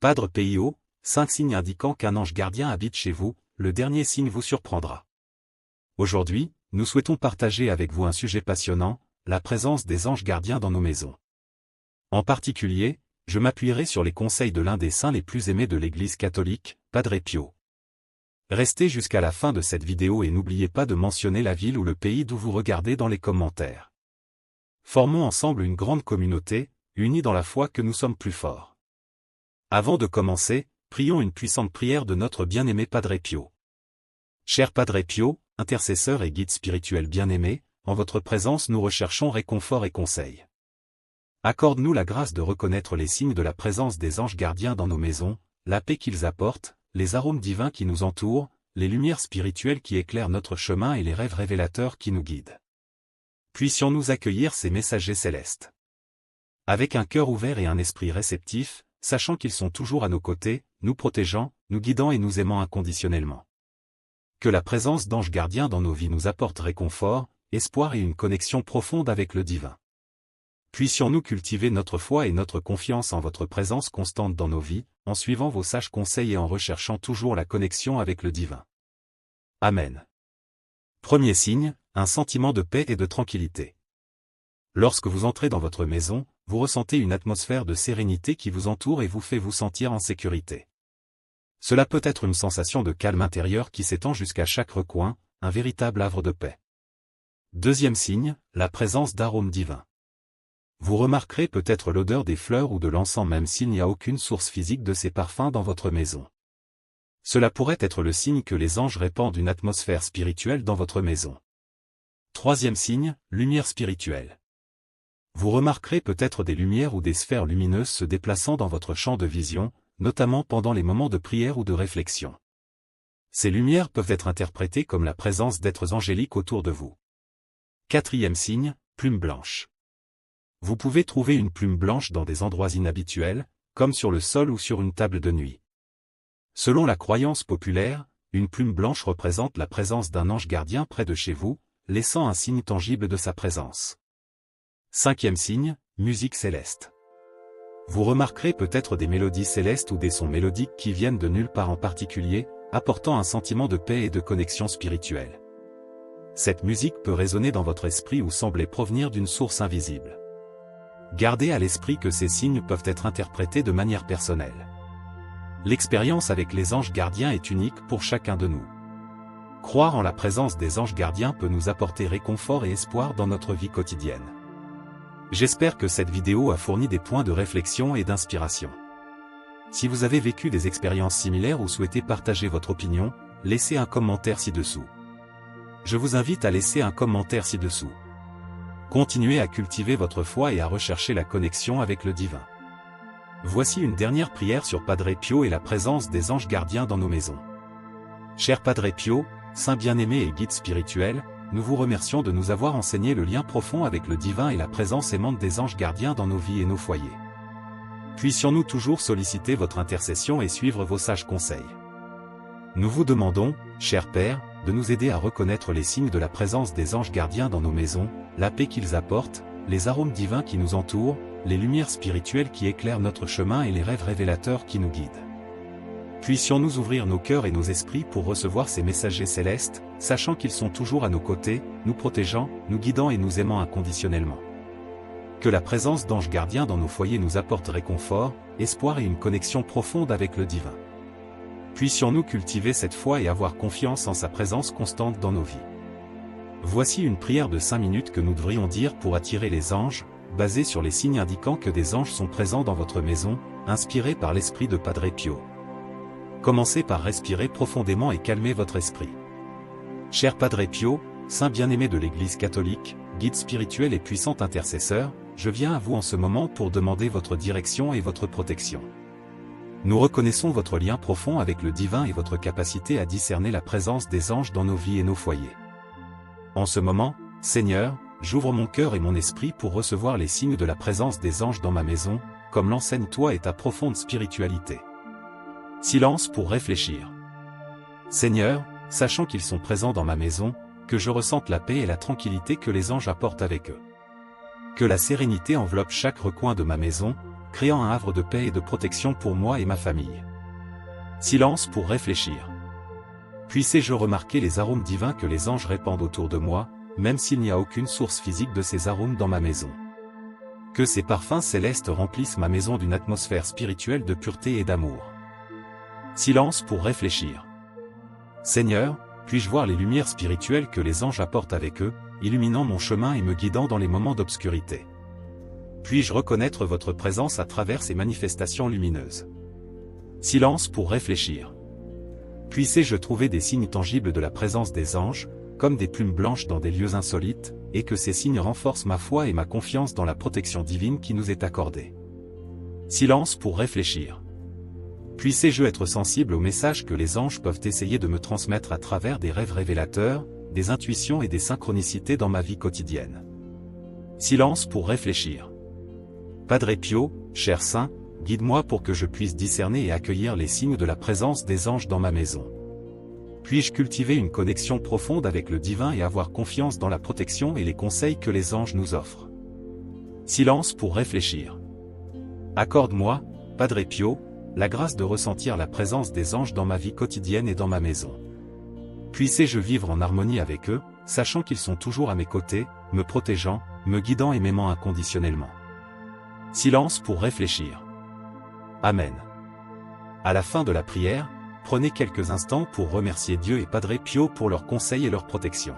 Padre Pio, 5 signes indiquant qu'un ange gardien habite chez vous, le dernier signe vous surprendra. Aujourd'hui, nous souhaitons partager avec vous un sujet passionnant, la présence des anges gardiens dans nos maisons. En particulier, je m'appuierai sur les conseils de l'un des saints les plus aimés de l'Église catholique, Padre Pio. Restez jusqu'à la fin de cette vidéo et n'oubliez pas de mentionner la ville ou le pays d'où vous regardez dans les commentaires. Formons ensemble une grande communauté, unie dans la foi que nous sommes plus forts. Avant de commencer, prions une puissante prière de notre bien-aimé Padre Pio. Cher Padre Pio, intercesseur et guide spirituel bien-aimé, en votre présence nous recherchons réconfort et conseil. Accorde-nous la grâce de reconnaître les signes de la présence des anges gardiens dans nos maisons, la paix qu'ils apportent, les arômes divins qui nous entourent, les lumières spirituelles qui éclairent notre chemin et les rêves révélateurs qui nous guident. Puissions-nous accueillir ces messagers célestes. Avec un cœur ouvert et un esprit réceptif, sachant qu'ils sont toujours à nos côtés, nous protégeant, nous guidant et nous aimant inconditionnellement. Que la présence d'anges gardiens dans nos vies nous apporte réconfort, espoir et une connexion profonde avec le divin. Puissions-nous cultiver notre foi et notre confiance en votre présence constante dans nos vies, en suivant vos sages conseils et en recherchant toujours la connexion avec le divin. Amen. Premier signe, un sentiment de paix et de tranquillité. Lorsque vous entrez dans votre maison, vous ressentez une atmosphère de sérénité qui vous entoure et vous fait vous sentir en sécurité. Cela peut être une sensation de calme intérieur qui s'étend jusqu'à chaque recoin, un véritable havre de paix. Deuxième signe, la présence d'arômes divins. Vous remarquerez peut-être l'odeur des fleurs ou de l'encens même s'il n'y a aucune source physique de ces parfums dans votre maison. Cela pourrait être le signe que les anges répandent une atmosphère spirituelle dans votre maison. Troisième signe, lumière spirituelle. Vous remarquerez peut-être des lumières ou des sphères lumineuses se déplaçant dans votre champ de vision, notamment pendant les moments de prière ou de réflexion. Ces lumières peuvent être interprétées comme la présence d'êtres angéliques autour de vous. Quatrième signe, plume blanche. Vous pouvez trouver une plume blanche dans des endroits inhabituels, comme sur le sol ou sur une table de nuit. Selon la croyance populaire, une plume blanche représente la présence d'un ange gardien près de chez vous, laissant un signe tangible de sa présence. Cinquième signe, musique céleste. Vous remarquerez peut-être des mélodies célestes ou des sons mélodiques qui viennent de nulle part en particulier, apportant un sentiment de paix et de connexion spirituelle. Cette musique peut résonner dans votre esprit ou sembler provenir d'une source invisible. Gardez à l'esprit que ces signes peuvent être interprétés de manière personnelle. L'expérience avec les anges gardiens est unique pour chacun de nous. Croire en la présence des anges gardiens peut nous apporter réconfort et espoir dans notre vie quotidienne. J'espère que cette vidéo a fourni des points de réflexion et d'inspiration. Si vous avez vécu des expériences similaires ou souhaitez partager votre opinion, laissez un commentaire ci-dessous. Je vous invite à laisser un commentaire ci-dessous. Continuez à cultiver votre foi et à rechercher la connexion avec le divin. Voici une dernière prière sur Padre Pio et la présence des anges gardiens dans nos maisons. Cher Padre Pio, saint bien-aimé et guide spirituel, nous vous remercions de nous avoir enseigné le lien profond avec le divin et la présence aimante des anges gardiens dans nos vies et nos foyers. Puissions-nous toujours solliciter votre intercession et suivre vos sages conseils. Nous vous demandons, cher Père, de nous aider à reconnaître les signes de la présence des anges gardiens dans nos maisons, la paix qu'ils apportent, les arômes divins qui nous entourent, les lumières spirituelles qui éclairent notre chemin et les rêves révélateurs qui nous guident. Puissions-nous ouvrir nos cœurs et nos esprits pour recevoir ces messagers célestes, sachant qu'ils sont toujours à nos côtés, nous protégeant, nous guidant et nous aimant inconditionnellement. Que la présence d'anges gardiens dans nos foyers nous apporte réconfort, espoir et une connexion profonde avec le divin. Puissions-nous cultiver cette foi et avoir confiance en sa présence constante dans nos vies. Voici une prière de 5 minutes que nous devrions dire pour attirer les anges, basée sur les signes indiquant que des anges sont présents dans votre maison, inspirée par l'esprit de Padre Pio. Commencez par respirer profondément et calmer votre esprit. Cher Padre Pio, saint bien-aimé de l'Église catholique, guide spirituel et puissant intercesseur, je viens à vous en ce moment pour demander votre direction et votre protection. Nous reconnaissons votre lien profond avec le divin et votre capacité à discerner la présence des anges dans nos vies et nos foyers. En ce moment, Seigneur, j'ouvre mon cœur et mon esprit pour recevoir les signes de la présence des anges dans ma maison, comme l'enseigne toi et ta profonde spiritualité. Silence pour réfléchir. Seigneur, sachant qu'ils sont présents dans ma maison, que je ressente la paix et la tranquillité que les anges apportent avec eux. Que la sérénité enveloppe chaque recoin de ma maison, créant un havre de paix et de protection pour moi et ma famille. Silence pour réfléchir. Puissé-je remarquer les arômes divins que les anges répandent autour de moi, même s'il n'y a aucune source physique de ces arômes dans ma maison. Que ces parfums célestes remplissent ma maison d'une atmosphère spirituelle de pureté et d'amour. Silence pour réfléchir. Seigneur, puis-je voir les lumières spirituelles que les anges apportent avec eux, illuminant mon chemin et me guidant dans les moments d'obscurité. Puis-je reconnaître votre présence à travers ces manifestations lumineuses. Silence pour réfléchir. Puissé-je trouver des signes tangibles de la présence des anges, comme des plumes blanches dans des lieux insolites, et que ces signes renforcent ma foi et ma confiance dans la protection divine qui nous est accordée. Silence pour réfléchir. Puissé-je être sensible aux messages que les anges peuvent essayer de me transmettre à travers des rêves révélateurs, des intuitions et des synchronicités dans ma vie quotidienne. Silence pour réfléchir. Padre Pio, cher saint, guide-moi pour que je puisse discerner et accueillir les signes de la présence des anges dans ma maison. Puis-je cultiver une connexion profonde avec le divin et avoir confiance dans la protection et les conseils que les anges nous offrent. Silence pour réfléchir. Accorde-moi, Padre Pio, la grâce de ressentir la présence des anges dans ma vie quotidienne et dans ma maison. Puissé-je vivre en harmonie avec eux, sachant qu'ils sont toujours à mes côtés, me protégeant, me guidant et m'aimant inconditionnellement. Silence pour réfléchir. Amen. À la fin de la prière, prenez quelques instants pour remercier Dieu et Padre Pio pour leurs conseils et leur protection.